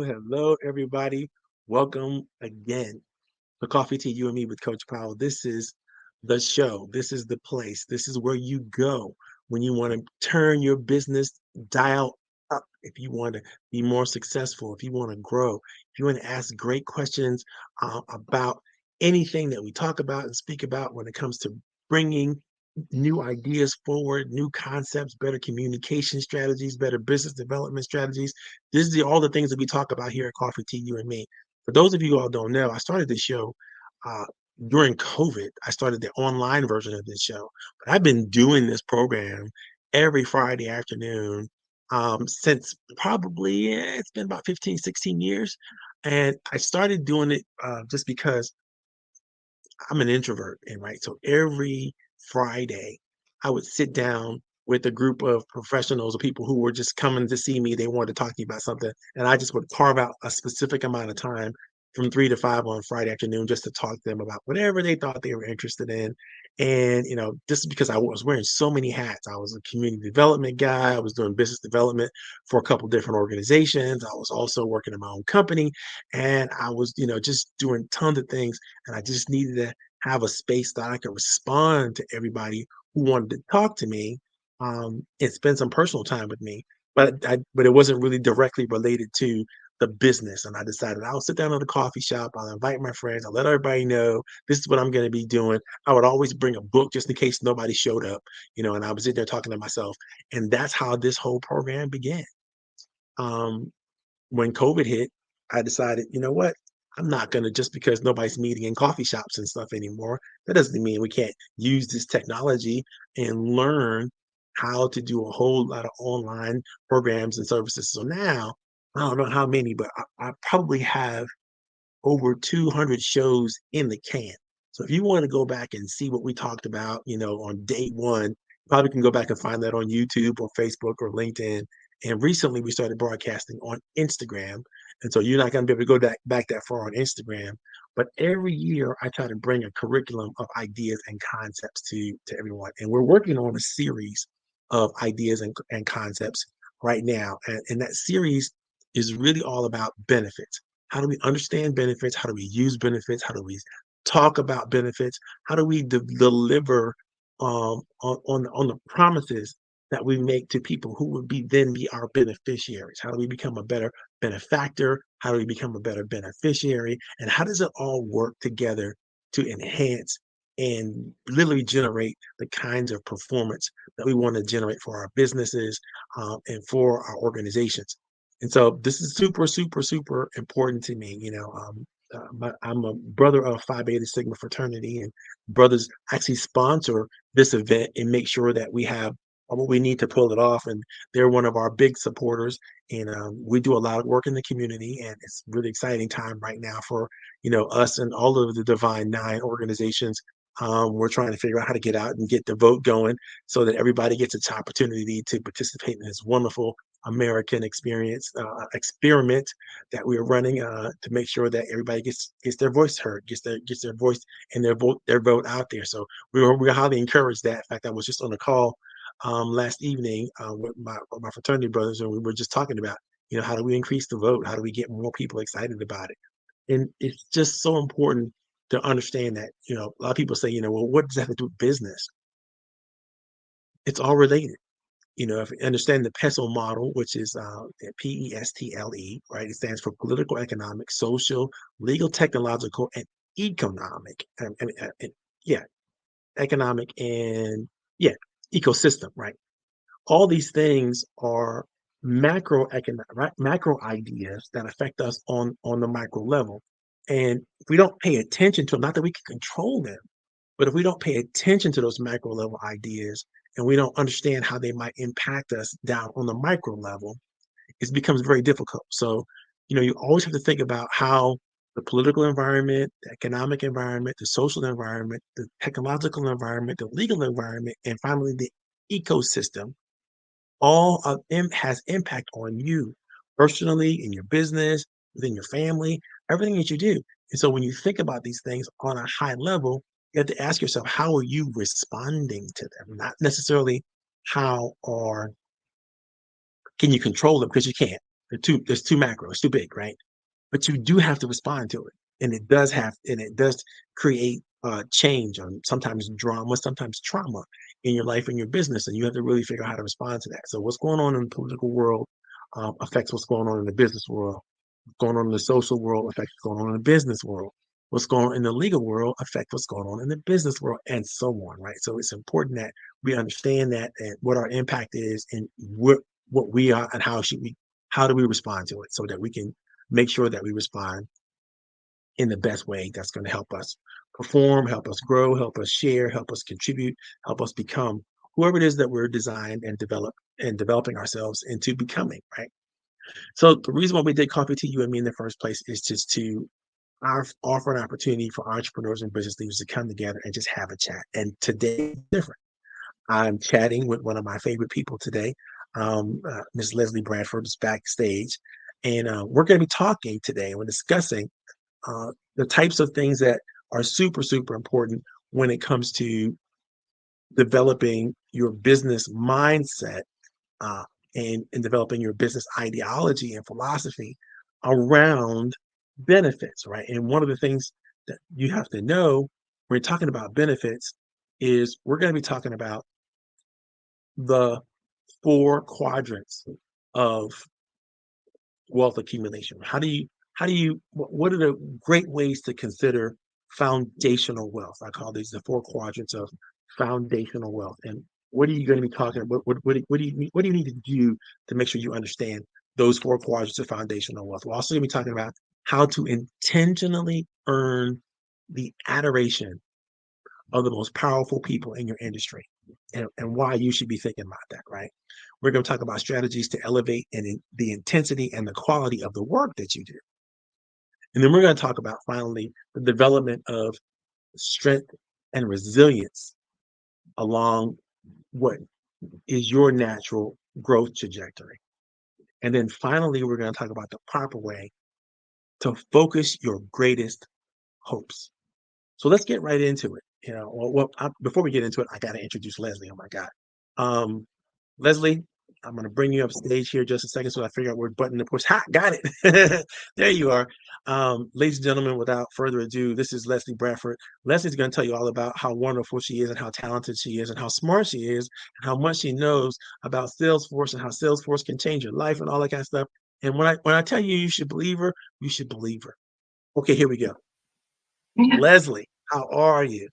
Hello, everybody. Welcome again to Coffee Tea, You and Me with Coach Powell. This is the show. This is the place. This is where you go when you want to turn your business dial up, if you want to be more successful, if you want to grow, if you want to ask great questions about anything that we talk about and speak about when it comes to bringing new ideas forward, new concepts, better communication strategies, better business development strategies. This is all the things that we talk about here at Coffee Tea, You and Me. For those of you who all don't know, I started this show uh, during COVID. I started the online version of this show, but I've been doing this program every Friday afternoon since probably it's been about 15, 16 years. And I started doing it just because I'm an introvert, and right, so every Friday, I would sit down with a group of professionals or people who were just coming to see me. They wanted to talk to me about something, and I just would carve out a specific amount of time from 3 to 5 on Friday afternoon just to talk to them about whatever they thought they were interested in. And, this is because I was wearing so many hats. I was a community development guy. I was doing business development for a couple different organizations. I was also working in my own company, and I was, just doing tons of things, and I just needed to have a space that I could respond to everybody who wanted to talk to me, and spend some personal time with me. But it wasn't really directly related to the business. And I decided I'll sit down at a coffee shop. I'll invite my friends. I'll let everybody know this is what I'm going to be doing. I would always bring a book just in case nobody showed up, and I was sitting there talking to myself. And that's how this whole program began. Um, when COVID hit, I decided, you know what? I'm not going to, just because nobody's meeting in coffee shops and stuff anymore, that doesn't mean we can't use this technology and learn how to do a whole lot of online programs and services. So now, I don't know how many, but I probably have over 200 shows in the can. So if you want to go back and see what we talked about, on day one, probably can go back and find that on YouTube or Facebook or LinkedIn. And recently we started broadcasting on Instagram. And so you're not going to be able to go back that far on Instagram. But every year I try to bring a curriculum of ideas and concepts to everyone. And we're working on a series of ideas and concepts right now. And that series is really all about benefits. How do we understand benefits? How do we use benefits? How do we talk about benefits? How do we deliver on the promises that we make to people who would be our beneficiaries? How do we become a better benefactor? How do we become a better beneficiary? And how does it all work together to enhance and literally generate the kinds of performance that we want to generate for our businesses and for our organizations? And so this is super, super, super important to me. I'm a brother of Phi Beta Sigma fraternity, and brothers actually sponsor this event and make sure that we have what we need to pull it off. And they're one of our big supporters. And we do a lot of work in the community, and it's really exciting time right now for us and all of the Divine Nine organizations. We're trying to figure out how to get out and get the vote going so that everybody gets its opportunity to participate in this wonderful American experience experiment that we're running to make sure that everybody gets their voice heard, gets their voice and their vote out there. So we highly encourage that. In fact, I was just on a call last evening with my fraternity brothers, and we were just talking about how do we increase the vote? How do we get more people excited about it? And it's just so important to understand that a lot of people say well, what does that have to do with business? It's all related. If you understand the PESTLE model, which is PESTLE, right? It stands for political, economic, social, legal, technological, and economic. Yeah, economic and yeah, ecosystem, right? All these things are macro ideas that affect us on the micro level. And if we don't pay attention to them, not that we can control them, but if we don't pay attention to those macro level ideas and we don't understand how they might impact us down on the micro level, it becomes very difficult. So, you always have to think about how the political environment, the economic environment, the social environment, the technological environment, the legal environment, and finally the ecosystem all of them has impact on you personally, in your business, within your family, everything that you do. And so when you think about these things on a high level, you have to ask yourself, how are you responding to them? Not necessarily how are Can you control them? Because you can't. There's too macro. It's too big, right? But you do have to respond to it, and it does create change, or sometimes drama, sometimes trauma in your life and your business, and you have to really figure out how to respond to that. So what's going on in the political world affects what's going on in the business world. What's going on in the social world affects what's going on in the business world. What's going on in the legal world affects what's going on in the business world, and so on, right? So it's important that we understand that and what our impact is, and what we are, and how do we respond to it, so that we can make sure that we respond in the best way that's going to help us perform, help us grow, help us share, help us contribute, help us become whoever it is that we're designed and developing ourselves into becoming, right? So the reason why we did Coffee to You and Me in the first place is just to offer an opportunity for entrepreneurs and business leaders to come together and just have a chat. And today is different. I'm chatting with one of my favorite people today. Ms. Leslie Bradford is backstage, and we're going to be talking today. We're discussing the types of things that are super, super important when it comes to developing your business mindset, uh, and developing your business ideology and philosophy around benefits, right? And one of the things that you have to know when you're talking about benefits is we're going to be talking about the four quadrants of wealth accumulation. What are the great ways to consider foundational wealth? I call these the four quadrants of foundational wealth. And what are you going to be talking about? What do you need to do to make sure you understand those four quadrants of foundational wealth? We're also going to be talking about how to intentionally earn the adoration of the most powerful people in your industry, and why you should be thinking about that, right? We're going to talk about strategies to elevate the intensity and the quality of the work that you do. And then we're going to talk about finally the development of strength and resilience along what is your natural growth trajectory. And then finally, we're going to talk about the proper way to focus your greatest hopes. So let's get right into it. Before we get into it, I got to introduce Leslie. Oh my God. Um, Leslie, I'm going to bring you up stage here just a second so I figure out which button to push. Ha, got it. There you are. Ladies and gentlemen, without further ado, this is Leslie Bradford. Leslie's going to tell you all about how wonderful she is and how talented she is and how smart she is and how much she knows about Salesforce and how Salesforce can change your life and all that kind of stuff. And when I tell you you should believe her, you should believe her. Okay, here we go. Leslie, how are you?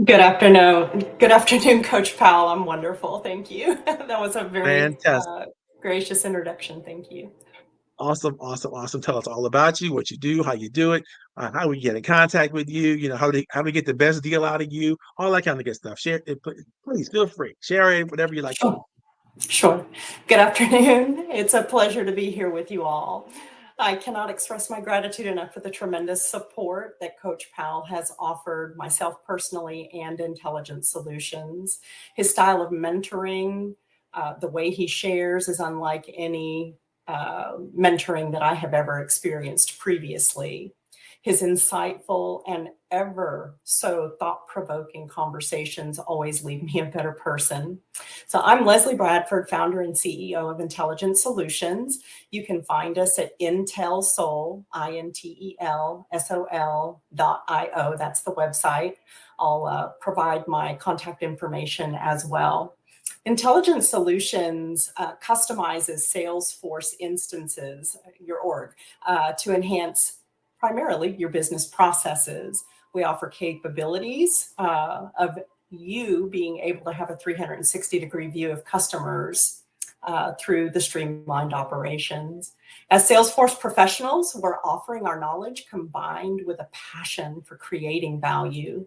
Good afternoon. Good afternoon, Coach Powell. I'm wonderful. Thank you. That was a very Fantastic. gracious introduction. Thank you. Awesome, awesome, awesome. Tell us all about you, what you do, how you do it, how we get in contact with you, how we get the best deal out of you, all that kind of good stuff. Share it, please feel free. Share it, whatever you like to do. Sure. Sure. Good afternoon. It's a pleasure to be here with you all. I cannot express my gratitude enough for the tremendous support that Coach Powell has offered myself personally and Intelligent Solutions. His style of mentoring, the way he shares is unlike any mentoring that I have ever experienced previously. His insightful and ever so thought-provoking conversations always leave me a better person. So I'm Leslie Bradford, founder and CEO of Intelligent Solutions. You can find us at intelsol, INTELSOL.io. That's the website. I'll provide my contact information as well. Intelligent Solutions customizes Salesforce instances, your org, to enhance primarily your business processes. We offer capabilities of you being able to have a 360-degree view of customers through the streamlined operations. As Salesforce professionals, we're offering our knowledge combined with a passion for creating value.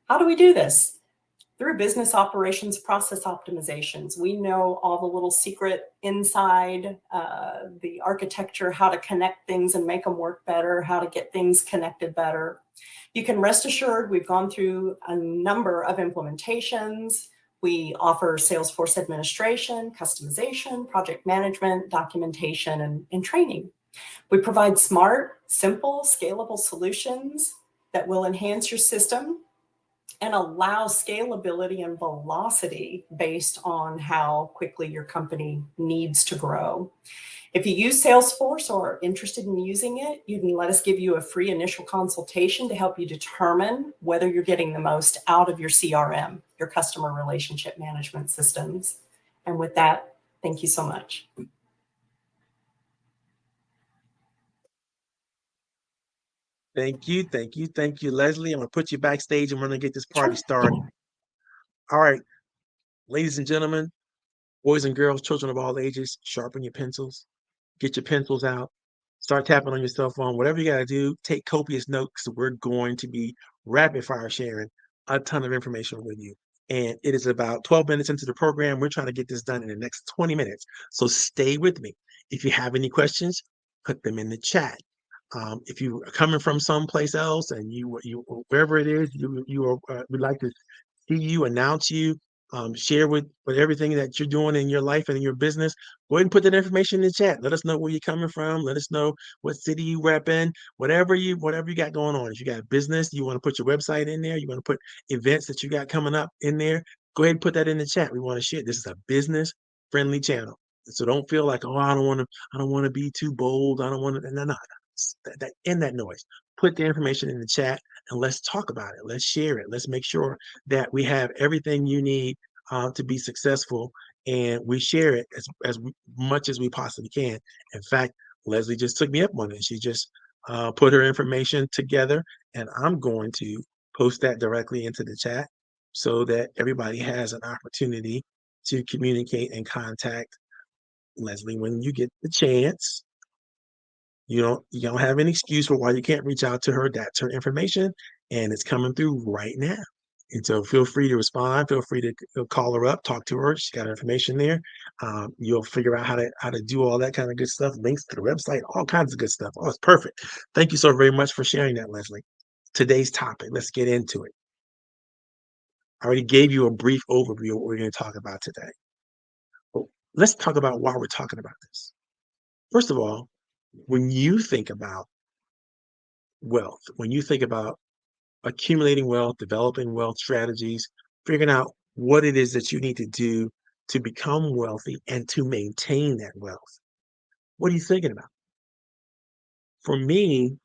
How do we do this? Through business operations process optimizations. We know all the little secret inside the architecture, how to connect things and make them work better, how to get things connected better. You can rest assured we've gone through a number of implementations. We offer Salesforce administration, customization, project management, documentation, and training. We provide smart, simple, scalable solutions that will enhance your system and allow scalability and velocity based on how quickly your company needs to grow. If you use Salesforce or are interested in using it, you can let us give you a free initial consultation to help you determine whether you're getting the most out of your CRM, your customer relationship management systems. And with that, thank you so much. Thank you, Leslie. I'm gonna put you backstage and we're gonna get this party Sure. started. All right, ladies and gentlemen, boys and girls, children of all ages, sharpen your pencils, get your pencils out, start tapping on your cell phone, whatever you gotta do, take copious notes. We're going to be rapid fire sharing a ton of information with you. And it is about 12 minutes into the program. We're trying to get this done in the next 20 minutes. So stay with me. If you have any questions, put them in the chat. If you are coming from someplace else and you wherever it is, would like to see you, announce you, share with everything that you're doing in your life and in your business, go ahead and put that information in the chat. Let us know where you're coming from. Let us know what city you rep in, whatever you got going on. If you got business, you want to put your website in there, you want to put events that you got coming up in there, go ahead and put that in the chat. We want to share. This is a business friendly channel. So don't feel like, oh, I don't want to be too bold. I don't want to, no. That in that noise. Put the information in the chat and let's talk about it. Let's share it. Let's make sure that we have everything you need to be successful, and we share it as much as we possibly can. In fact, Leslie just took me up on it. She just put her information together, and I'm going to post that directly into the chat so that everybody has an opportunity to communicate and contact Leslie when you get the chance. You don't have any excuse for why you can't reach out to her. That's her information, and it's coming through right now. And so feel free to respond. Feel free to call her up, talk to her. She's got her information there. You'll figure out how to do all that kind of good stuff. Links to the website, all kinds of good stuff. Oh, it's perfect. Thank you so very much for sharing that, Leslie. Today's topic. Let's get into it. I already gave you a brief overview of what we're going to talk about today. But let's talk about why we're talking about this. First of all, when you think about wealth, when you think about accumulating wealth, developing wealth strategies, figuring out what it is that you need to do to become wealthy and to maintain that wealth. What are you thinking about? For me,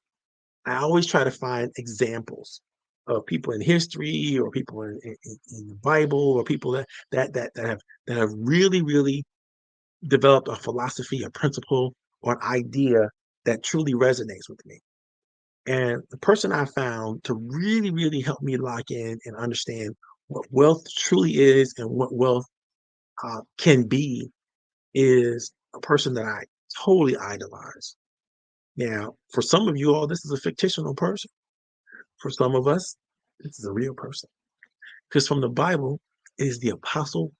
I always try to find examples of people in history or people in the Bible or people that have really developed a philosophy, a principle, or an idea that truly resonates with me. And the person I found to really help me lock in and understand what wealth truly is and what wealth can be is a person that I totally idolize. Now, for some of you all, this is a fictional person. For some of us, this is a real person. Because from the Bible is the apostle.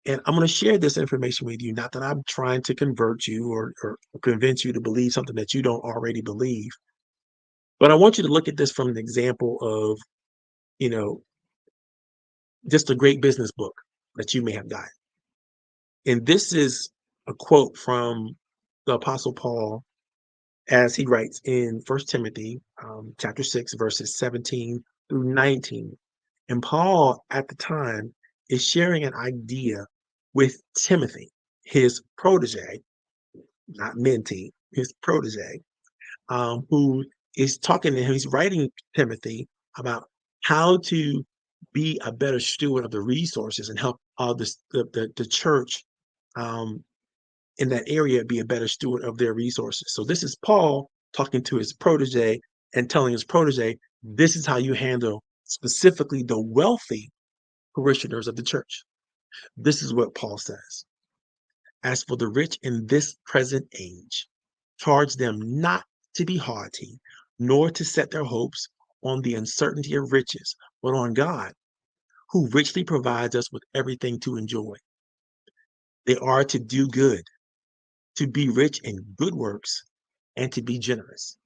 And I'm going to share this information with you, not that I'm trying to convert you or convince you to believe something that you don't already believe. But I want you to look at this from an example of, you know, just a great business book that you may have gotten. And this is a quote from the Apostle Paul as he writes in First Timothy chapter 6, verses 17 through 19. And Paul, at the time, is sharing an idea with Timothy, his protege, not mentee, his protege, who is talking to him. He's writing Timothy about how to be a better steward of the resources and help the church um, in that area be a better steward of their resources. So this is Paul talking to his protege and telling his protege, this is how you handle specifically the wealthy parishioners of the church. This is what Paul says. As for the rich in this present age, charge them not to be haughty, nor to set their hopes on the uncertainty of riches, but on God, who richly provides us with everything to enjoy. They are to do good, to be rich in good works, and to be generous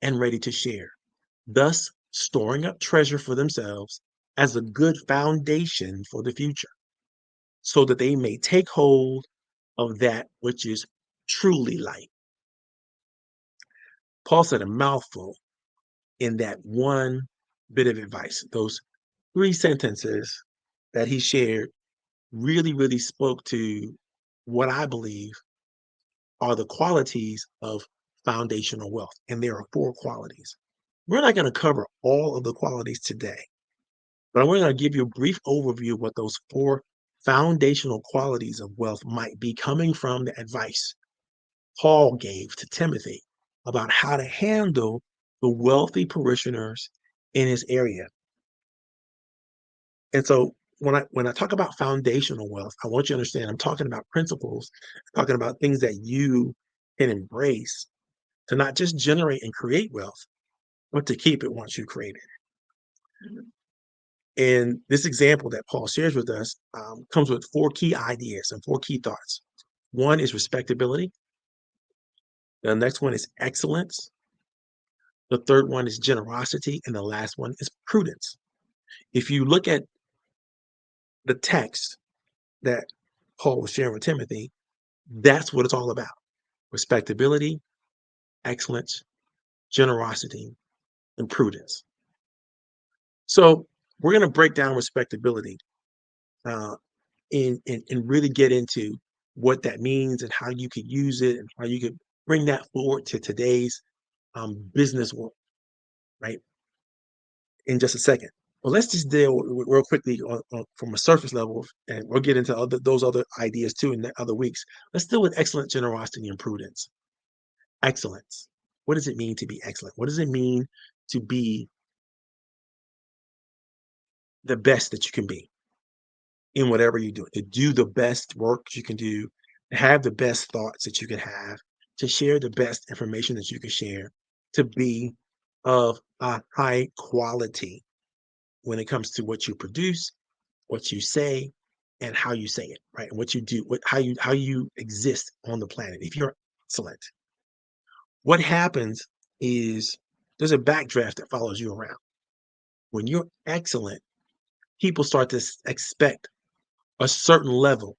and ready to share, thus storing up treasure for themselves as a good foundation for the future, so that they may take hold of that which is truly life. Paul said a mouthful in that one bit of advice. Those 3 sentences that he shared really, really spoke to what I believe are the qualities of foundational wealth. And there are 4 qualities. We're not going to cover all of the qualities today, but I'm going to give you a brief overview of what those 4 foundational qualities of wealth might be, coming from the advice Paul gave to Timothy about how to handle the wealthy parishioners in his area. And so when I talk about foundational wealth, I want you to understand I'm talking about principles, talking about things that you can embrace to not just generate and create wealth, but to keep it once you create it. And this example that Paul shares with us comes with 4 key ideas and 4 key thoughts. One is respectability. The next one is excellence. The third one is generosity. And the last one is prudence. If you look at the text that Paul was sharing with Timothy, that's what it's all about: respectability, excellence, generosity, and prudence. So we're going to break down respectability uh, and really get into what that means and how you could use it and how you could bring that forward to today's business world, right? In just a second. Well, let's just deal real quickly from a surface level, and we'll get into those other ideas too in the other weeks. Let's deal with excellent generosity and prudence. Excellence. What does it mean to be excellent? What does it mean to be the best that you can be in whatever you do? To do the best work you can do, to have the best thoughts that you can have, to share the best information that you can share, to be of a high quality when it comes to what you produce, what you say, and how you say it, right? And what you do, how you exist on the planet. If you're excellent, what happens is there's a backdraft that follows you around. When you're excellent, people start to expect a certain level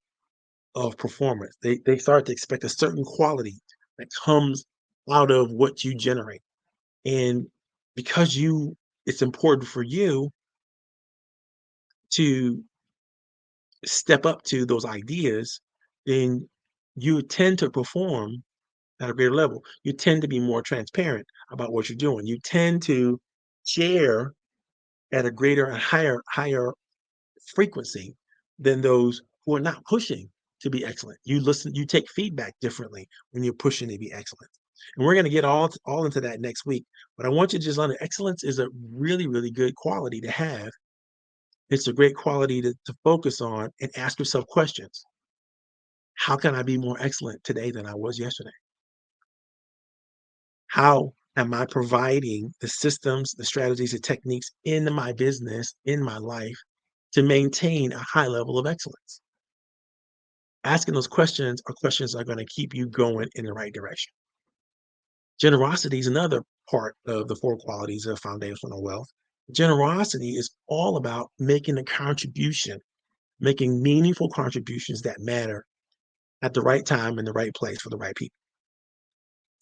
of performance. They start to expect a certain quality that comes out of what you generate. And because it's important for you to step up to those ideas, then you tend to perform at a greater level. You tend to be more transparent about what you're doing. You tend to share at a greater and higher frequency than those who are not pushing to be excellent. You take feedback differently when you're pushing to be excellent. And we're going to get all into that next week. But I want you to just learn that excellence is a really, really good quality to have. It's a great quality to focus on and ask yourself questions. How can I be more excellent today than I was yesterday? How am I providing the systems, the strategies, the techniques in my business, in my life to maintain a high level of excellence? Asking those questions are questions that are going to keep you going in the right direction. Generosity is another part of the 4 qualities of foundational wealth. Generosity is all about making a contribution, making meaningful contributions that matter at the right time in the right place for the right people.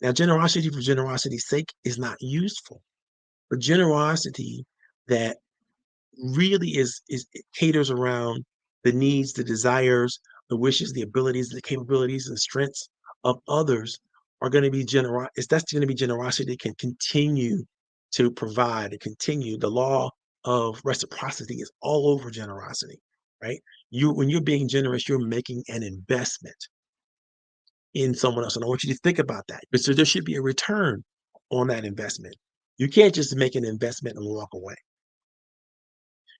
Now, generosity for generosity's sake is not useful. But generosity that really is it caters around the needs, the desires, the wishes, the abilities, the capabilities, and strengths of others are going to be that's going to be generosity that can continue to provide and continue. The law of reciprocity is all over generosity, right? When you're being generous, you're making an investment in someone else. And I want you to think about that. But so there should be a return on that investment. You can't just make an investment and walk away.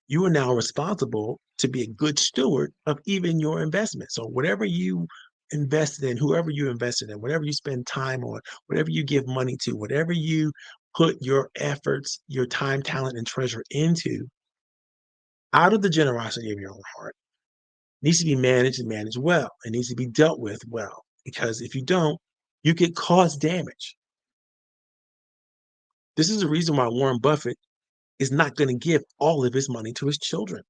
You are now responsible to be a good steward of even your investment. So whatever you invested in, whoever you invested in, whatever you spend time on, whatever you give money to, whatever you put your efforts, your time, talent, and treasure into, out of the generosity of your own heart, needs to be managed and managed well. It needs to be dealt with well. Because if you don't, you could cause damage. This is the reason why Warren Buffett is not going to give all of his money to his children.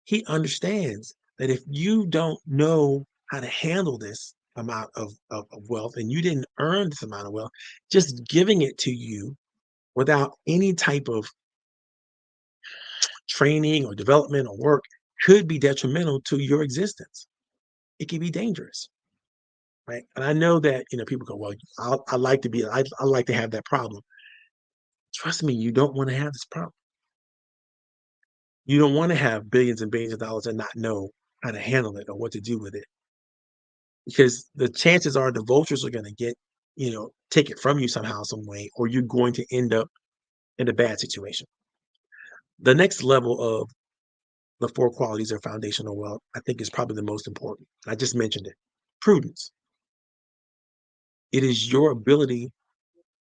He understands that if you don't know how to handle this amount of wealth and you didn't earn this amount of wealth, just giving it to you without any type of training or development or work could be detrimental to your existence. It can be dangerous, right? And I know that people go, "Well, I like to be, I like to have that problem." Trust me, you don't want to have this problem. You don't want to have billions and billions of dollars and not know how to handle it or what to do with it, because the chances are the vultures are going to take it from you somehow, some way, or you're going to end up in a bad situation. The next level of the four qualities of foundational wealth, I think, is probably the most important. I just mentioned it. Prudence. It is your ability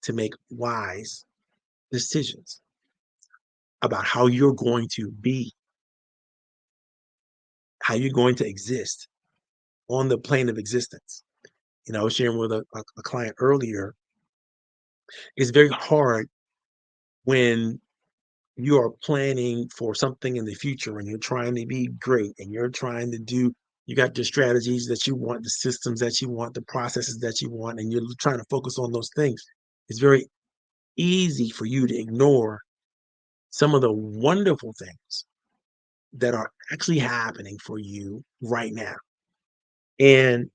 to make wise decisions about how you're going to be, how you're going to exist on the plane of existence. I was sharing with a client earlier, it's very hard when you are planning for something in the future and you're trying to be great and you got your strategies that you want, the systems that you want, the processes that you want, and you're trying to focus on those things. It's very easy for you to ignore some of the wonderful things that are actually happening for you right now. And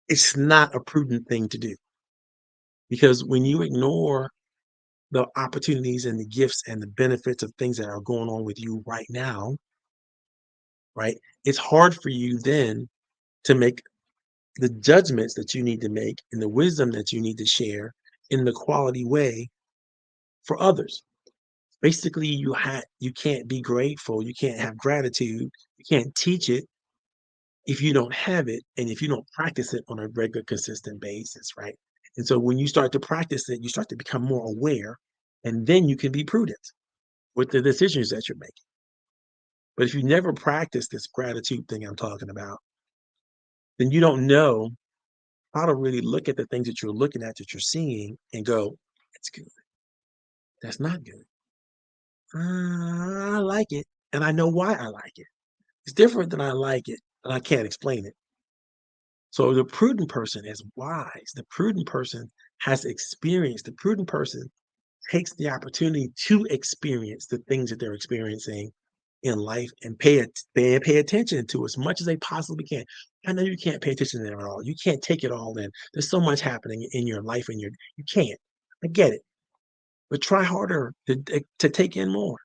it's not a prudent thing to do, because when you ignore the opportunities and the gifts and the benefits of things that are going on with you right now, right? It's hard for you then to make the judgments that you need to make and the wisdom that you need to share in the quality way for others. Basically, you can't be grateful, you can't have gratitude, you can't teach it if you don't have it and if you don't practice it on a regular, consistent basis, right? And so when you start to practice it, you start to become more aware, and then you can be prudent with the decisions that you're making. But if you never practice this gratitude thing I'm talking about, then you don't know how to really look at the things that you're looking at, that you're seeing, and go, "That's good. That's not good. I like it, and I know why I like it. It's different than I like it, and I can't explain it." So the prudent person is wise. The prudent person has experience. The prudent person takes the opportunity to experience the things that they're experiencing in life and pay attention to as much as they possibly can. I know you can't pay attention to it all. You can't take it all in. There's so much happening in your life, and you can't. I get it, but try harder to take in more,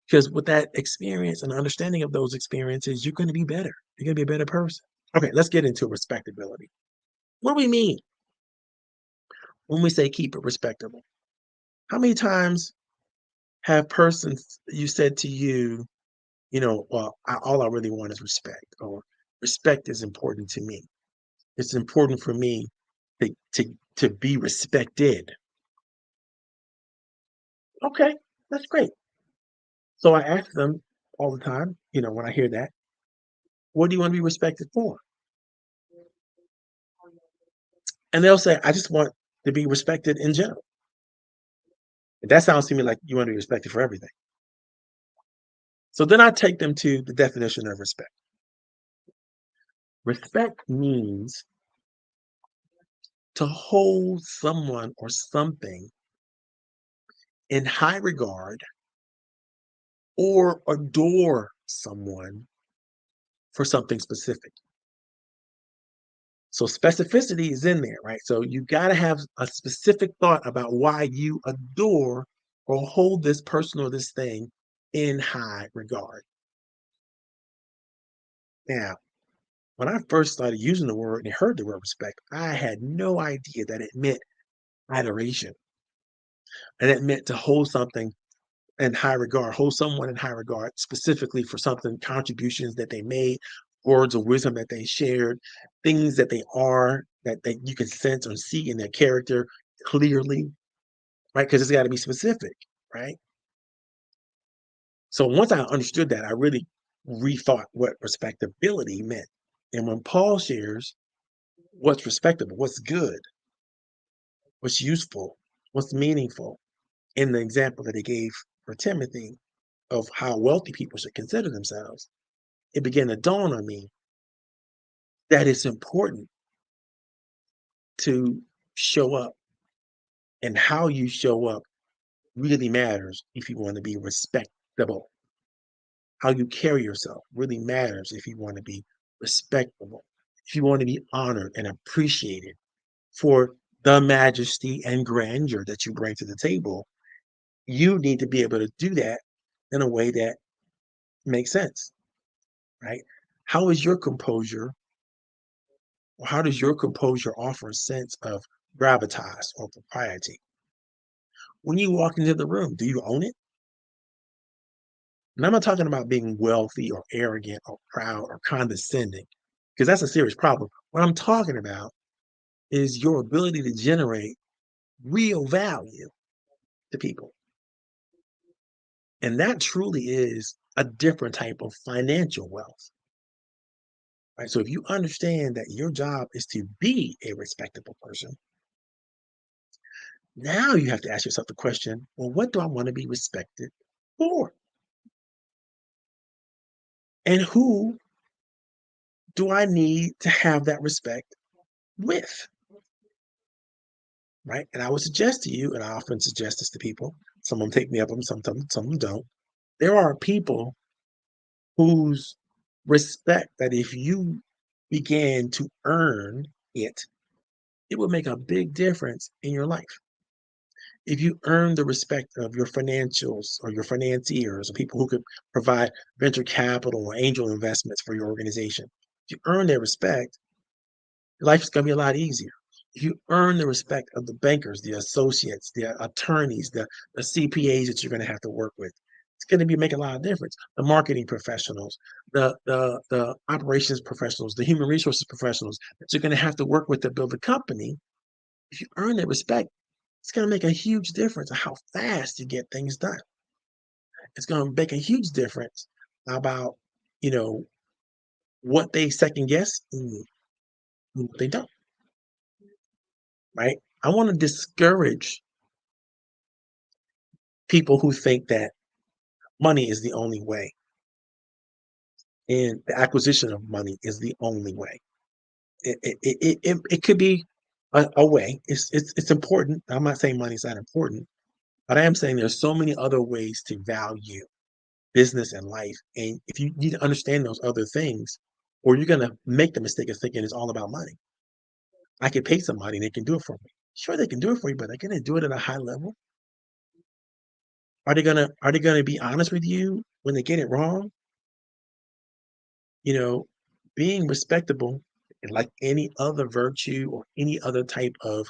because with that experience and understanding of those experiences, you're going to be better. You're going to be a better person. Okay, let's get into respectability. What do we mean when we say keep it respectable? How many times have persons you said to you, "Well, all I really want is respect," or "Respect is important to me. It's important for me to be respected." Okay, that's great. So I ask them all the time, when I hear that, "What do you want to be respected for?" And they'll say, "I just want to be respected in general." And that sounds to me like you want to be respected for everything. So then I take them to the definition of respect. Respect means to hold someone or something in high regard or adore someone for something specific. So specificity is in there, right? So you got to have a specific thought about why you adore or hold this person or this thing in high regard. Now, when I first started using the word and heard the word respect, I had no idea that it meant adoration. And it meant to hold something in high regard, hold someone in high regard, specifically for something, contributions that they made, words of wisdom that they shared, things that they are, that you can sense or see in their character clearly, right? Because it's got to be specific, right? So once I understood that, I really rethought what respectability meant. And when Paul shares what's respectable, what's good, what's useful, what's meaningful, in the example that he gave for Timothy of how wealthy people should consider themselves, it began to dawn on me that it's important to show up, and how you show up really matters if you want to be respectable. How you carry yourself really matters if you want to be respectable. If you want to be honored and appreciated for the majesty and grandeur that you bring to the table, you need to be able to do that in a way that makes sense, right? How is your composure, or how does your composure offer a sense of gravitas or propriety? When you walk into the room, do you own it? And I'm not talking about being wealthy or arrogant or proud or condescending, because that's a serious problem. What I'm talking about is your ability to generate real value to people. And that truly is a different type of financial wealth, right? So if you understand that your job is to be a respectable person, now you have to ask yourself the question, well, what do I want to be respected for? And who do I need to have that respect with? Right? And I would suggest to you, and I often suggest this to people, some of them take me up on some of them don't. There are people whose respect that if you began to earn it, it would make a big difference in your life. If you earn the respect of your financials or your financiers or people who could provide venture capital or angel investments for your organization, if you earn their respect, your life is going to be a lot easier. If you earn the respect of the bankers, the associates, the attorneys, the CPAs that you're going to have to work with, it's going to be make a lot of difference. The marketing professionals, the operations professionals, the human resources professionals that you're going to have to work with to build a company. If you earn their respect, it's going to make a huge difference on how fast you get things done. It's going to make a huge difference about you know what they second guess and what they don't. Right? I want to discourage people who think that money is the only way and the acquisition of money is the only way. It could be a way. It's important. I'm not saying money is not important, but I am saying there's so many other ways to value business and life. And if you need to understand those other things, or you're gonna make the mistake of thinking it's all about money. I can pay somebody and they can do it for me. Sure, they can do it for you, but they're gonna do it at a high level. Are they gonna be honest with you when they get it wrong? You know, being respectable, and like any other virtue or any other type of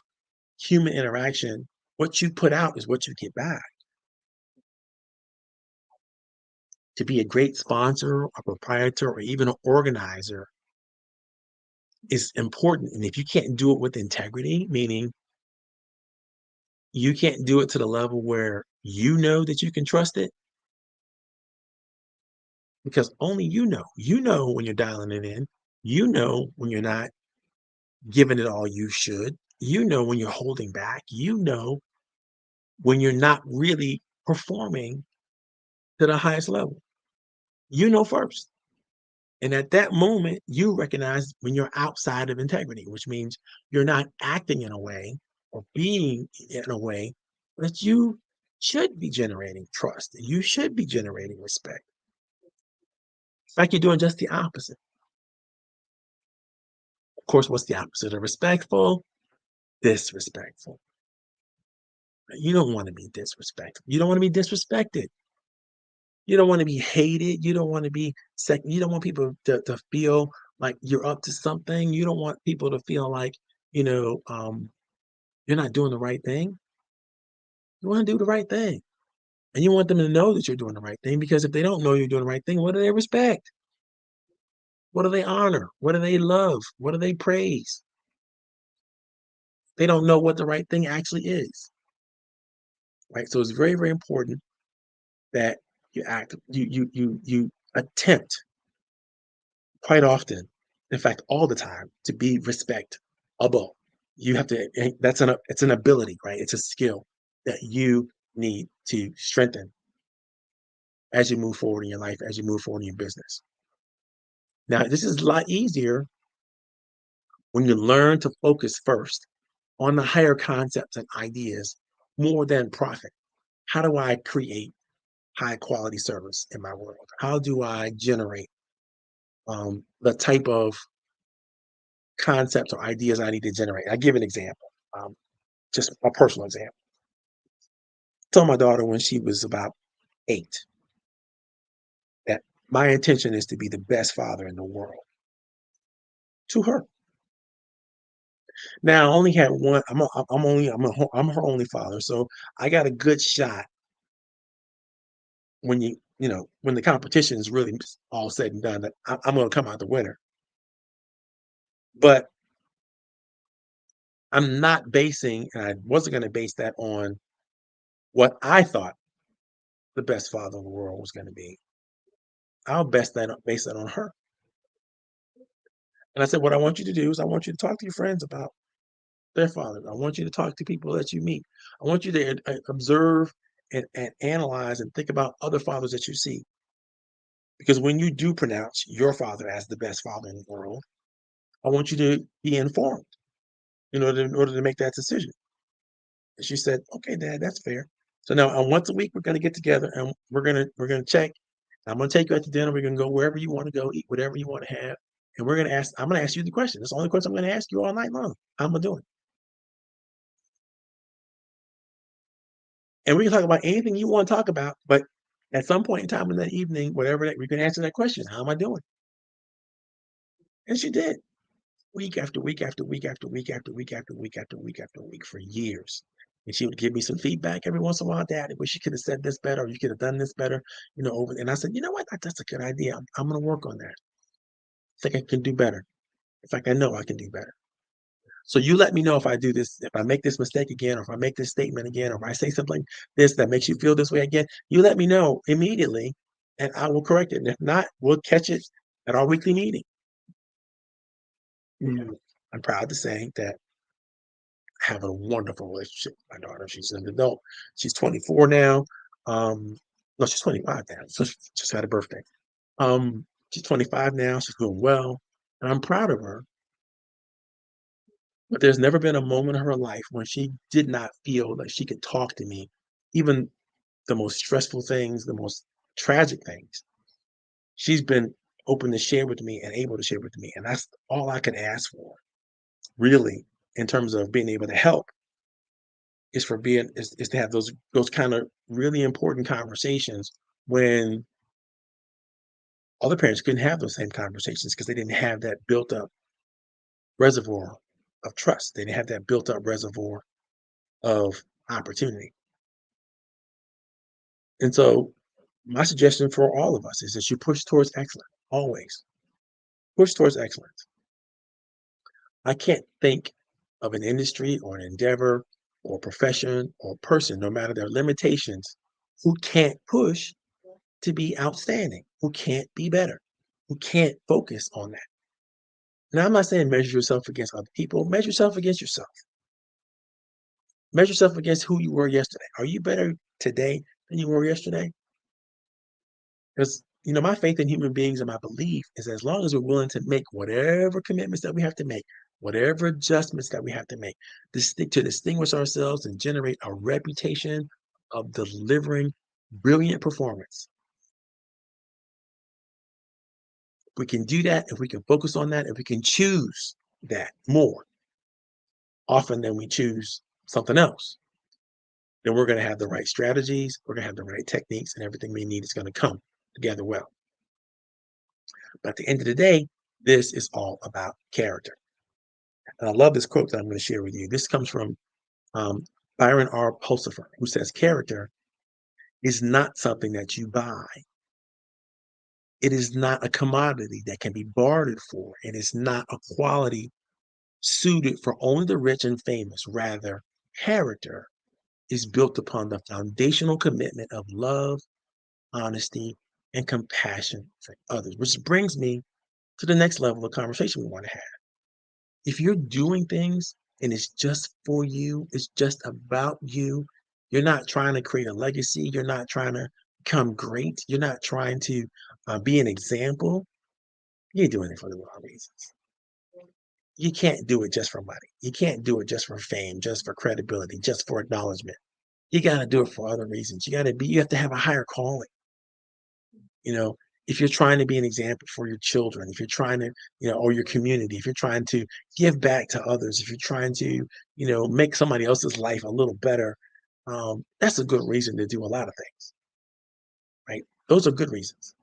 human interaction, what you put out is what you get back. To be a great sponsor, a proprietor, or even an organizer is important. And if you can't do it with integrity, meaning you can't do it to the level where you know that you can trust it, because only you know when you're dialing it in, you know when you're not giving it all you should, you know when you're holding back, you know when you're not really performing to the highest level. You know first. And at that moment, you recognize when you're outside of integrity, which means you're not acting in a way or being in a way that you should be generating trust. You should be generating respect. It's like you're doing just the opposite. Of course, what's the opposite of respectful? Disrespectful. You don't want to be disrespectful. You don't want to be disrespected. You don't want to be hated. You don't want to be second. You don't want people to feel like you're up to something. You don't want people to feel like, you know, you're not doing the right thing. You want to do the right thing. And you want them to know that you're doing the right thing because if they don't know you're doing the right thing, what do they respect? What do they honor? What do they love? What do they praise? They don't know what the right thing actually is. Right. So it's very, very important that you attempt quite often, in fact, all the time, to be respectable. You have to, it's an ability, right? It's a skill that you need to strengthen as you move forward in your life, as you move forward in your business. Now, this is a lot easier when you learn to focus first on the higher concepts and ideas more than profit. how do I create high quality service in my world? How do I generate the type of concepts or ideas I need to generate? I give an example, just a personal example. Told my daughter when she was about 8 that my intention is to be the best father in the world to her. Now I only had one. I'm her only father, so I got a good shot when when the competition is really all said and done that I'm going to come out the winner. But I'm not basing, and I wasn't going to base that on what I thought the best father in the world was going to be. I'll base that on her. And I said, what I want you to do is I want you to talk to your friends about their fathers. I want you to talk to people that you meet. I want you to observe and analyze and think about other fathers that you see. Because when you do pronounce your father as the best father in the world, I want you to be informed in order to make that decision. And she said, okay, Dad, that's fair. So now once a week we're gonna get together and we're gonna check. I'm gonna take you out to dinner. We're gonna go wherever you want to go, eat whatever you want to have. And I'm gonna ask you the question. That's the only question I'm gonna ask you all night long. How am I doing? And we can talk about anything you want to talk about, but at some point in time in that evening, whatever that we can answer that question. How am I doing? And she did. Week after week after week after week after week after week after week after week for years. And she would give me some feedback every once in a while. Dad, I wish you could have said this better, or you could have done this better, over. And I said, you know what? That's a good idea. I'm going to work on that. I think I can do better. In fact, I know I can do better. So you let me know if I do this, if I make this mistake again, or if I make this statement again, or if I say something this that makes you feel this way again. You let me know immediately, and I will correct it. And if not, we'll catch it at our weekly meeting. Mm. I'm proud to say that have a wonderful relationship with my daughter. She's an adult. She's 24 now. No, she's 25 now. So she just had a birthday. She's 25 now. She's doing well, and I'm proud of her. But there's never been a moment in her life when she did not feel like she could talk to me, even the most stressful things, the most tragic things. She's been open to share with me and able to share with me, and that's all I could ask for, really, in terms of being able to help is to have those kind of really important conversations when other parents couldn't have those same conversations because they didn't have that built up reservoir of trust. They didn't have that built up reservoir of opportunity. And so my suggestion for all of us is that you push towards excellence. Always push towards excellence. I can't think of an industry or an endeavor or profession or person, no matter their limitations, who can't push to be outstanding, who can't be better, who can't focus on that. Now, I'm not saying measure yourself against other people, measure yourself against yourself. Measure yourself against who you were yesterday. Are you better today than you were yesterday? Because, my faith in human beings and my belief is as long as we're willing to make whatever commitments that we have to make, whatever adjustments that we have to make, to distinguish ourselves and generate a reputation of delivering brilliant performance. We can do that, if we can focus on that, if we can choose that more often than we choose something else, then we're going to have the right strategies, we're going to have the right techniques, and everything we need is going to come together well. But at the end of the day, this is all about character. And I love this quote that I'm going to share with you. This comes from um, Byron R. Pulsifer, who says, character is not something that you buy. It is not a commodity that can be bartered for. It is not a quality suited for only the rich and famous. Rather, character is built upon the foundational commitment of love, honesty, and compassion for others, which brings me to the next level of conversation we want to have. If you're doing things and it's just for you, it's just about you, you're not trying to create a legacy, you're not trying to become great, you're not trying to be an example, you're doing it for the wrong reasons. You can't do it just for money. You can't do it just for fame, just for credibility, just for acknowledgement. You got to do it for other reasons. You have to have a higher calling. You know, if you're trying to be an example for your children, if you're trying to, or your community, if you're trying to give back to others, if you're trying to, make somebody else's life a little better, that's a good reason to do a lot of things, right? Those are good reasons.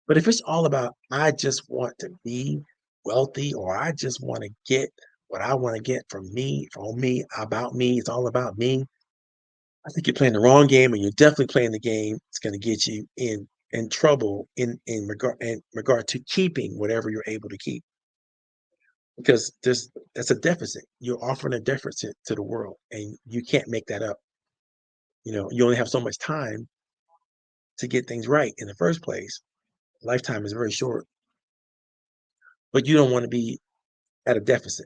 But if it's all about, I just want to be wealthy, or I just want to get what I want to get from me, about me, it's all about me. I think you're playing the wrong game, and you're definitely playing the game that's going to get you in trouble in regard to keeping whatever you're able to keep, because that's a deficit. You're offering a deficit to the world, and you can't make that up. You only have so much time to get things right in the first place. Lifetime is very short, but you don't want to be at a deficit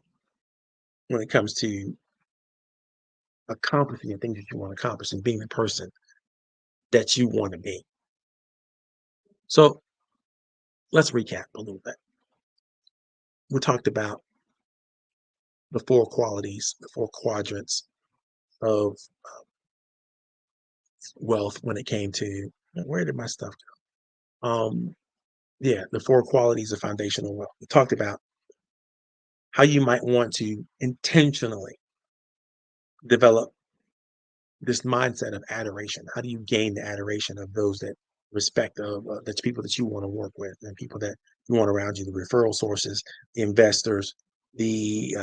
when it comes to accomplishing the things that you want to accomplish and being the person that you want to be. So let's recap a little bit. We talked about the four qualities, the four quadrants of wealth when it came to, where did my stuff go? Yeah, the four qualities of foundational wealth. We talked about how you might want to intentionally develop this mindset of adoration. How do you gain the adoration of those that respect of the people that you want to work with, and people that you want around you, the referral sources, the investors, the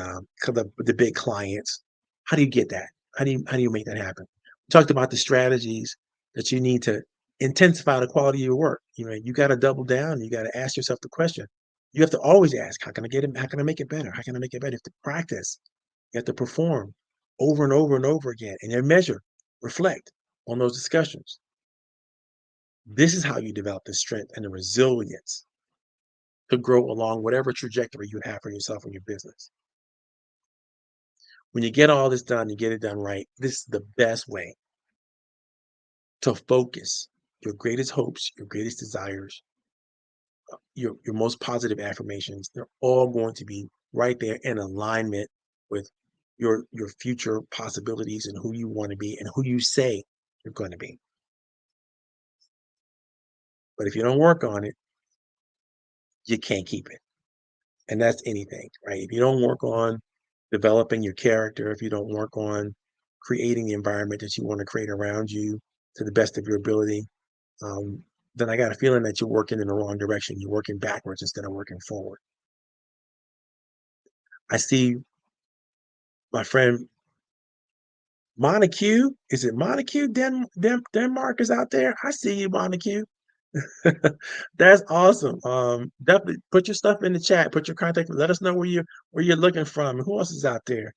big clients? How do you get that? How do you make that happen? We talked about the strategies that you need to intensify the quality of your work. You got to double down. You got to ask yourself the question. You have to always ask, how can I get it? How can I make it better? How can I make it better? You have to practice. You have to perform over and over and over again, and then measure, reflect on those discussions. This is how you develop the strength and the resilience to grow along whatever trajectory you have for yourself and your business. When you get all this done, you get it done right. This is the best way to focus your greatest hopes, your greatest desires, your most positive affirmations. They're all going to be right there in alignment with your future possibilities and who you want to be and who you say you're going to be. But if you don't work on it, you can't keep it. And that's anything, right? If you don't work on developing your character, if you don't work on creating the environment that you want to create around you to the best of your ability, um, then I got a feeling that you're working in the wrong direction. You're working backwards instead of working forward. I see my friend Montague. Is it Montague? Denmark is out there. I see you, Montague. That's awesome. Definitely put your stuff in the chat. Put your contact. Let us know where you're looking from. Who else is out there?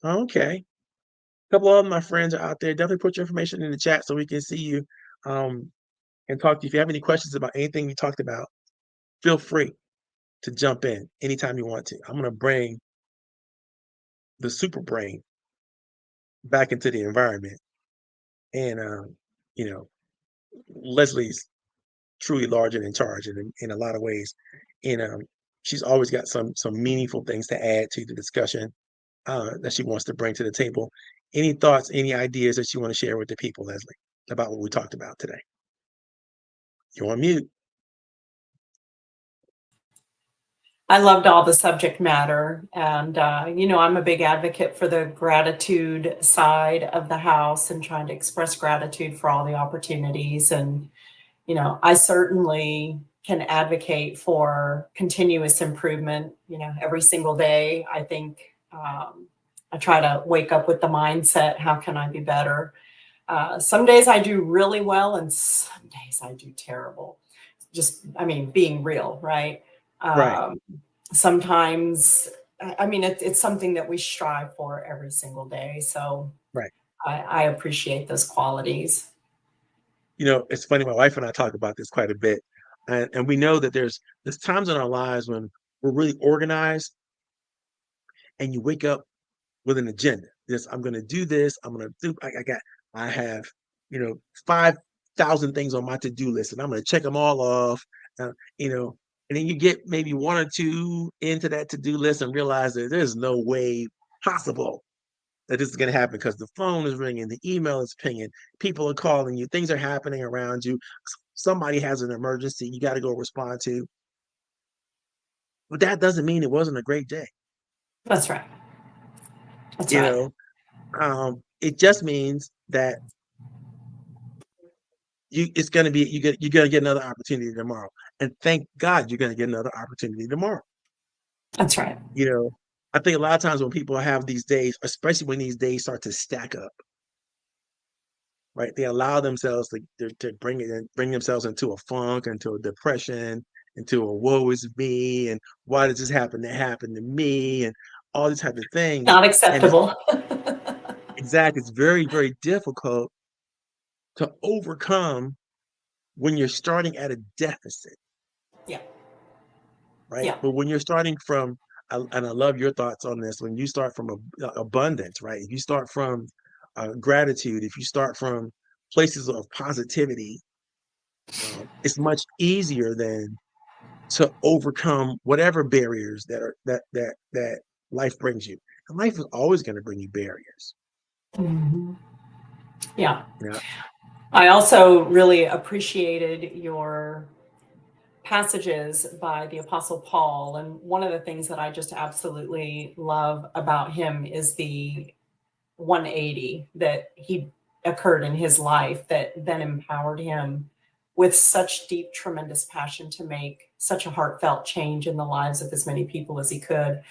Okay, a couple of my friends are out there. Definitely put your information in the chat so we can see you, um, and talk to you. If you have any questions about anything we talked about, feel free to jump in anytime you want to. I'm gonna bring the super brain back into the environment, and you know, Leslie's truly large and in charge in a lot of ways, and she's always got some meaningful things to add to the discussion that she wants to bring to the table. Any thoughts, any ideas that you want to share with the people, Leslie, about what we talked about today? You're on mute. I loved all the subject matter. And, I'm a big advocate for the gratitude side of the house and trying to express gratitude for all the opportunities. And, I certainly can advocate for continuous improvement, every single day. I think I try to wake up with the mindset, how can I be better? Some days I do really well, and some days I do terrible. Being real, right? Right, Um, Sometimes, it's something that we strive for every single day. So right. I appreciate those qualities. It's funny. My wife and I talk about this quite a bit, and we know that there's times in our lives when we're really organized, and you wake up with an agenda. This I'm going to do this. I'm going to do. I have 5,000 things on my to do list, and I'm going to check them all off. Uh, you know, and then you get maybe one or two into that to do list and realize that there's no way possible that this is going to happen because the phone is ringing, the email is pinging, people are calling you, things are happening around you. Somebody has an emergency you got to go respond to. But that doesn't mean it wasn't a great day. That's right. That's You right. know, it just means that it's going to be you're going to get another opportunity tomorrow, and thank God you're going to get another opportunity tomorrow. That's right. You know, I think a lot of times when people have these days, especially when these days start to stack up, right? They allow themselves to bring themselves into a funk, into a depression, into a woe is me, and why does this happen to me, and all these type of things. Not And it's acceptable. exactly it's very, very difficult to overcome when you're starting at a deficit, Yeah. right? Yeah. But when you're starting from, and I love your thoughts on this, when you start from abundance, right? If you start from gratitude, if you start from places of positivity, it's much easier then to overcome whatever barriers that life brings you. And life is always going to bring you barriers. Mhm. Yeah. You know, I also really appreciated your passages by the Apostle Paul. And one of the things that I just absolutely love about him is the 180 that he occurred in his life that then empowered him with such deep, tremendous passion to make such a heartfelt change in the lives of as many people as he could.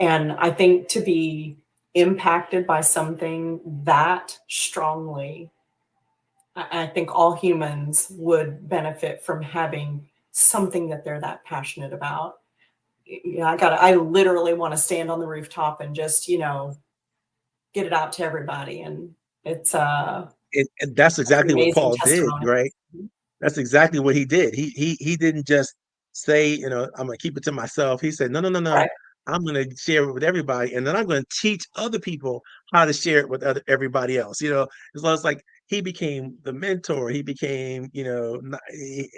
And I think to be impacted by something that strongly, I think all humans would benefit from having something that they're that passionate about. I literally want to stand on the rooftop and just, get it out to everybody. And and that's it's an exactly what amazing Paul did, testimony. right? That's exactly what he did. He didn't just say, I'm gonna keep it to myself. He said, no, no, no, no. Right, I'm gonna share it with everybody, and then I'm gonna teach other people how to share it with everybody else. As long as like he became the mentor, he became,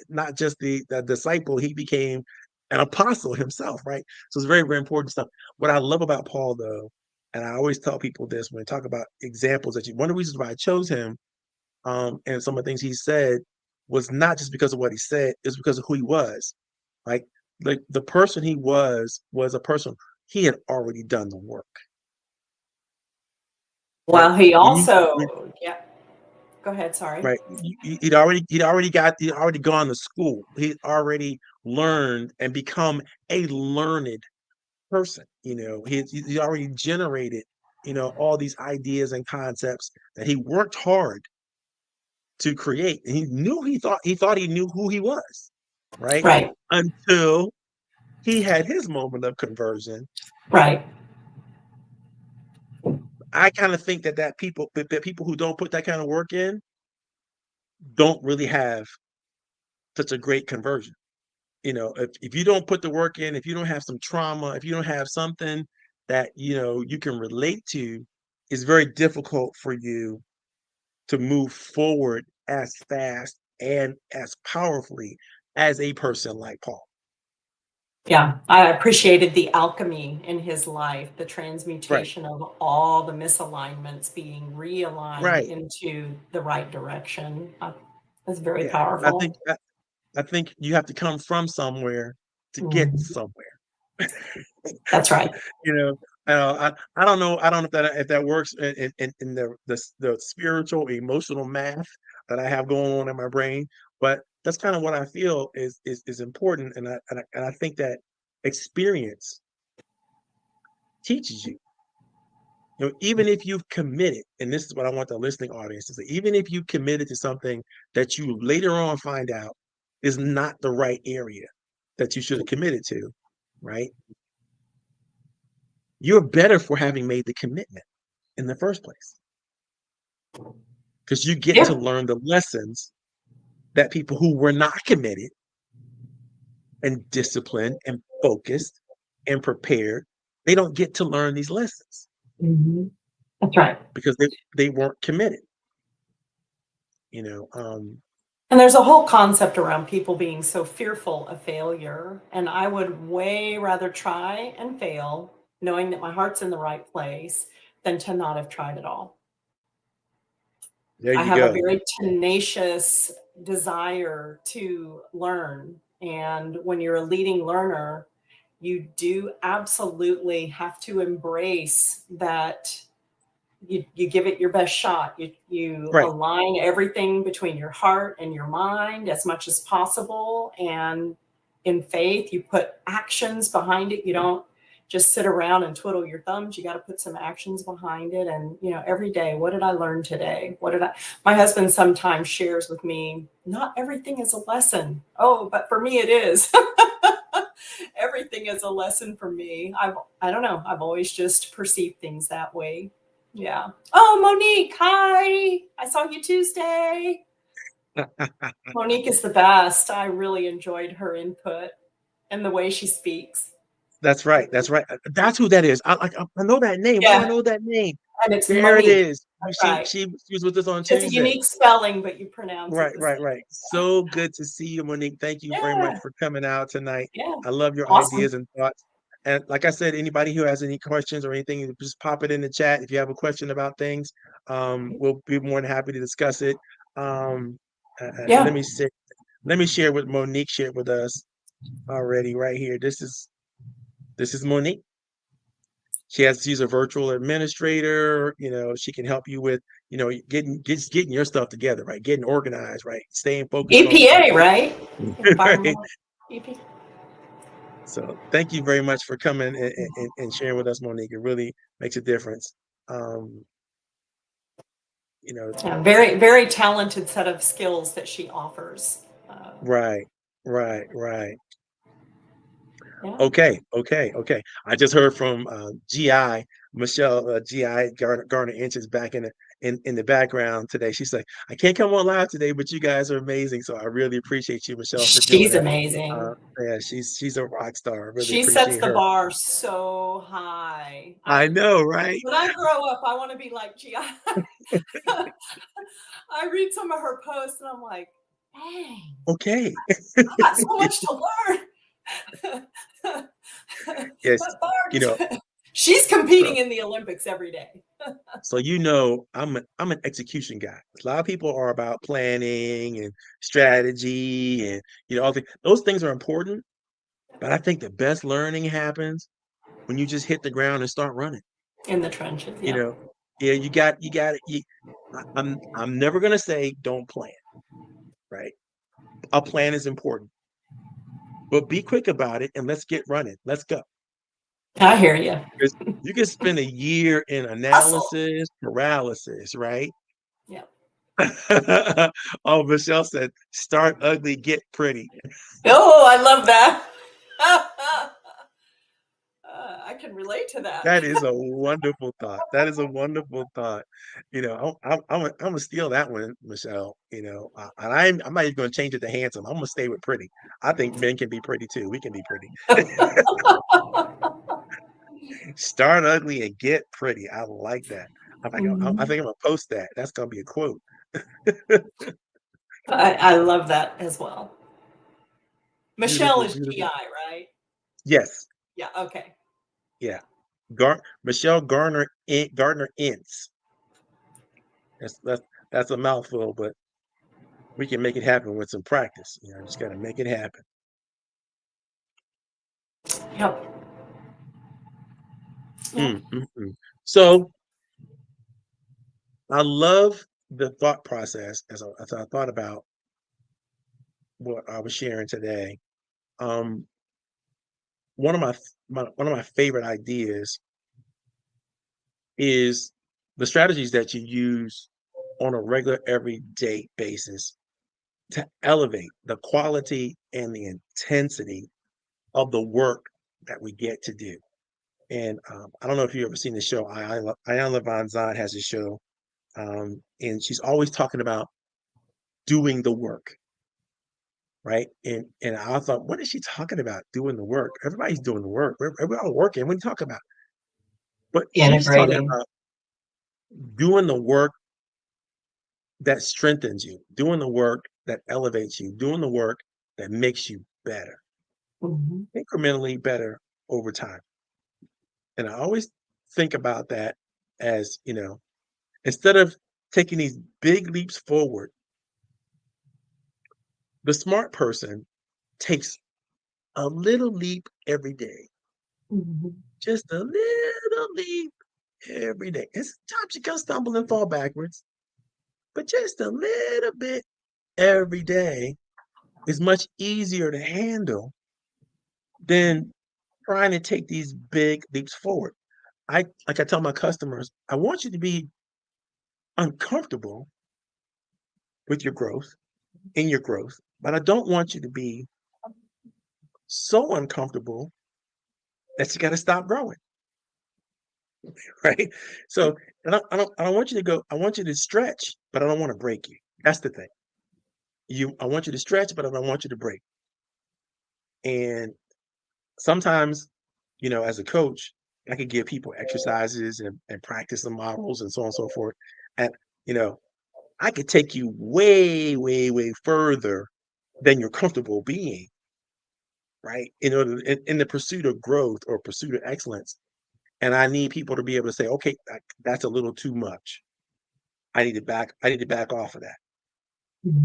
not just the disciple, he became an apostle himself, right? So it's very, very important stuff. What I love about Paul, though, and I always tell people this when I talk about examples one of the reasons why I chose him and some of the things he said was not just because of what he said, it's because of who he was. Like the person he was a person he had already done the work, right? well, he When you when, also, yeah, go ahead, sorry. right, he'd already gone to school. He'd already learned and become a learned person. He already generated, all these ideas and concepts that he worked hard to create. And he thought he knew who he was, right? Right, Until he had his moment of conversion. right. I kind of think that people who don't put that kind of work in don't really have such a great conversion. If you don't put the work in, if you don't have some trauma, if you don't have something that you can relate to, it's very difficult for you to move forward as fast and as powerfully as a person like Paul. Yeah, I appreciated the alchemy in his life, the Right. transmutation of all the misalignments being realigned Right. into the right direction. That's very Yeah. And powerful. I think you have to come from somewhere to get Mhm. somewhere. That's right. you know, I don't know. I don't know if that works in the spiritual, emotional math that I have going on in my brain, but that's kind of what I feel is important, and I think that experience teaches you. Even if you've committed, and this is what I want the listening audience to say, even if you committed to something that you later on find out is not the right area that you should have committed to, right? You're better for having made the commitment in the first place because you get to Yeah. learn the lessons that people who were not committed and disciplined and focused and prepared, they don't get to learn these lessons Mhm. That's right. because they weren't committed. You know, um, And there's a whole concept around people being so fearful of failure. And I would way rather try and fail, knowing that my heart's in the right place, than to not have tried at all. There I you have a go. very tenacious desire to learn. And when you're a leading learner, you do absolutely have to embrace that you give it your best shot. You Right. align everything between your heart and your mind as much as possible. And in faith, you put actions behind it. You don't just sit around and twiddle your thumbs. You got to put some actions behind it. And, every day, what did I learn today? My husband sometimes shares with me, not everything is a lesson. Oh, but for me, it is. Everything is a lesson for me. I don't know. I've always just perceived things that way. Yeah. Oh, Monique, hi. I saw you Tuesday. Monique is the best. I really enjoyed her input and the way she speaks. That's right. That's right. That's who that is. I know that name. Why do I Yeah, know that name? and it's There it Monique. is. That's She right. she she was with us on It's a Tuesday. unique spelling, but you pronounce it Right, the right, same. right. So good to see you, Monique. Thank you very much Yeah, for coming out tonight. yeah. I love your Awesome. ideas and thoughts. And like I said, anybody who has any questions or anything, just pop it in the chat. If you have a question about things, we'll be more than happy to discuss it. Um, let Yeah. me see. Let me share what Monique shared with us already right here. This is Monique. She's a virtual administrator. She can help you with, getting your stuff together, right? Getting organized, right? Staying focused on what EPA, right? you right. Environmental EPA. So thank you very much for coming and sharing with us, Monique. It really makes a difference. Um, you know, Yeah, very, very talented set of skills that she offers. right, right, right. Yeah. Okay. I just heard from GI Michelle, GI Garner Inches back in the background today. She's like, I can't come on live today, but you guys are amazing. So I really appreciate you, Michelle, for doing She's that. amazing. Yeah, she's a rock star. I really She sets appreciate the her. bar so high. I know, right? When I grow up, I want to be like Gia. I read some of her posts and I'm like, dang, Okay. I got so much to learn. Yes, But you know, Bart, she's competing so in the Olympics every day. I'm an execution guy. A lot of people are about planning and strategy and all those things are important, but I think the best learning happens when you just hit the ground and start running. In the trenches, You yeah. know, yeah, you got it. I'm never gonna say don't plan, right? A plan is important, but be quick about it and let's get running. Let's go. I hear you. 'Cause you can spend a year in Hustle. analysis paralysis, right? Yeah. Oh, Michelle said, "Start ugly, get pretty." Oh, I love that. I can relate to that. That is a wonderful thought. That is a wonderful thought. I'm gonna steal that one, Michelle. And I'm not even gonna change it to handsome. I'm gonna stay with pretty. I think men can be pretty too. We can be pretty. Start ugly and get pretty. I like that. I Mhm. think I'm gonna post that. That's gonna be a quote. I love that as well. Michelle Beautiful, is beautiful. GI, right? Yes, Yeah. Okay. yeah. Michelle Gardner Ince. That's a mouthful, but we can make it happen with some practice. Just got to make it happen. Yep. Yep. So I love the thought process as I thought about what I was sharing today. Um, one of one of my favorite ideas is the strategies that you use on a regular everyday basis to elevate the quality and the intensity of the work that we get to do. And I don't know if you've ever seen the show. Ayanna Von Zant has a show, and she's always talking about doing the work, right? And I thought, what is she talking about? Doing the work? Everybody's doing the work. We're all working. What are you talking about? But she's talking Integrating. about doing the work that strengthens you, doing the work that elevates you, doing the work that makes you better, Mhm. incrementally better over time. And I always think about that. as, instead of taking these big leaps forward, the smart person takes a little leap every day, Mhm. just a little leap every day. And sometimes you can stumble and fall backwards, but just a little bit every day is much easier to handle than trying to take these big leaps forward. I tell my customers, I want you to be uncomfortable with your growth, in your growth, but I don't want you to be so uncomfortable that you got to stop growing, right? So I don't want you to go. I want you to stretch, but I don't want to break you. That's the thing. I want you to stretch, but I don't want you to break. And sometimes, as a coach, I could give people exercises and practice the models and so on and so forth. And you know, I could take you way, way, way further than you're comfortable being, right? In the pursuit of growth or pursuit of excellence. And I need people to be able to say, okay, that's a little too much. I need to back off of that.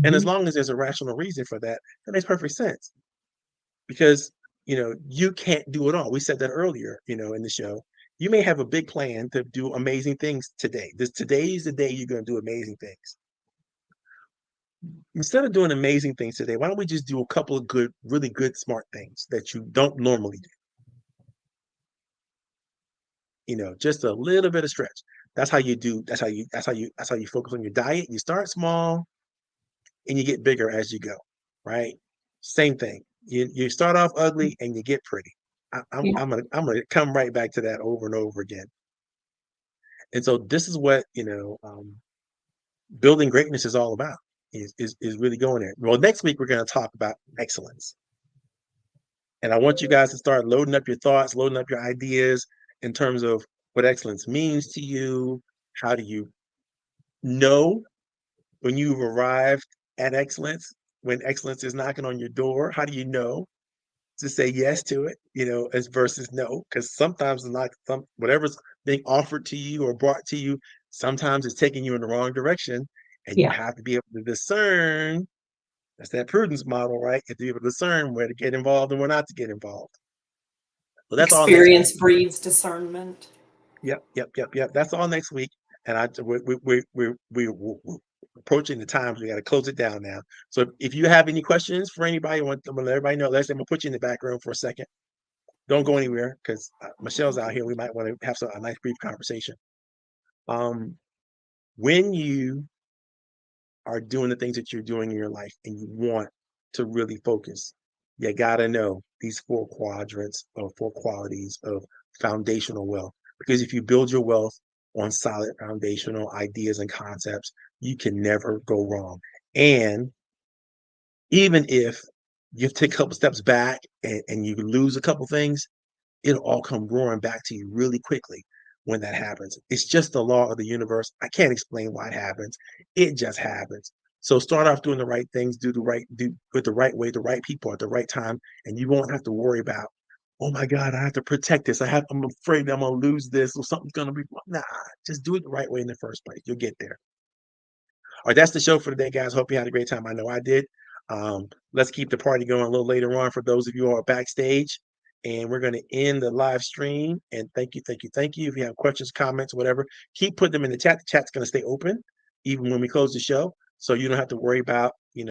And as Mhm. long as there's a rational reason for that, that makes perfect sense. Because, you can't do it all. We said that earlier, in the show. You may have a big plan to do amazing things today. Today is the day you're going to do amazing things. Instead of doing amazing things today, why don't we just do a couple of good, really good, smart things that you don't normally do? Just a little bit of stretch. That's how you focus on your diet. You start small and you get bigger as you go, right? Same thing. You start off ugly and you get pretty. Yeah. I'm gonna come right back to that over and over again. And so this is what building greatness is all about. Is really going there. Well, next week we're going to talk about excellence, and I want you guys to start loading up your thoughts, loading up your ideas in terms of what excellence means to you. How do you know when you've arrived at excellence? When excellence is knocking on your door, how do you know to say yes to it, as versus no? Because sometimes it's not whatever's being offered to you or brought to you, sometimes it's taking you in the wrong direction. And you Yeah. have to be able to discern. That's that prudence model, right? You have to be able to discern where to get involved and where not to get involved. So that's all next week. Experience breeds discernment. Yep, yep, yep, yep. That's all next week. And we're approaching the times. We got to close it down now. So if you have any questions for anybody, I want to let everybody know. I'm gonna put you in the back room for a second. Don't go anywhere because Michelle's out here. We might want to have a nice brief conversation. Um, when you are doing the things that you're doing in your life and you want to really focus, you got to know these four quadrants or four qualities of foundational wealth. Because if you build your wealth on solid foundational ideas and concepts, you can never go wrong. And even if you take a couple steps back and you lose a couple things, it'll all come roaring back to you really quickly when that happens. It's just the law of the universe. I can't explain why it happens. It just happens. So start off doing the right things, do with the right way, the right people at the right time, and you won't have to worry about, oh my God, I have to protect this. I'm afraid I'm gonna lose this or something's gonna be nah, just do it the right way in the first place. You'll get there. All right, that's the show for today, guys. Hope you had a great time. I know I did. Let's keep the party going a little later on for those of you who are backstage. And we're going to end the live stream. And thank you, thank you, thank you. If you have questions, comments, whatever, keep putting them in the chat. The chat's going to stay open even when we close the show. So you don't have to worry about,